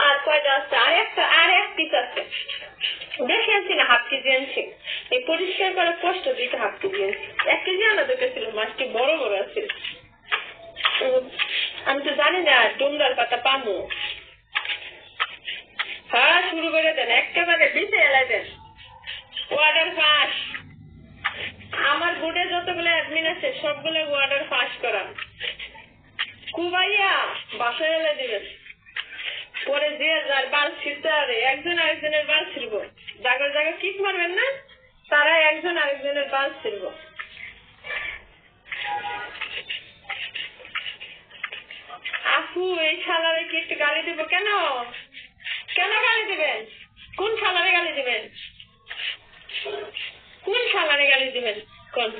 আর কয়টা আছে? আর এক পিস আছে, দেখে আনছি না, হাফ কেজি আনছি। এই পরিষ্কার করে কষ্ট দিতে হাফ কেজি আনছি, 1 কেজি আনা দরকার ছিল, মাছটি বড় বড় আছে। আমি তো জানি না ডুমরার পাতা পামু। হ্যাঁ, শুরু করে দেন, একেবারে বিছে এলাই দেন। ওয়ার্ডার ফাঁস, আমার বোর্ডে যতগুলো অ্যাডমিন আছে সবগুলো ওয়ার্ডার ফাঁস করা। কুবাইয়া বাসায় এলাই দিবেন, পরে যে যার বাল ছিঁড়তে পারে, একজন আরেকজনের বাল ছিঁড়ব। জায়গায় জায়গায় কিক মারবেন না, তারা একজন আরেকজনের বাল ছিঁড়ব। আপু, এই শালারে কি একটু গালি দিব? কেন কেন গালি দিবেন? কোন শালারে গালি দিবেন? কোন শালারে গালি দিবেন কোন?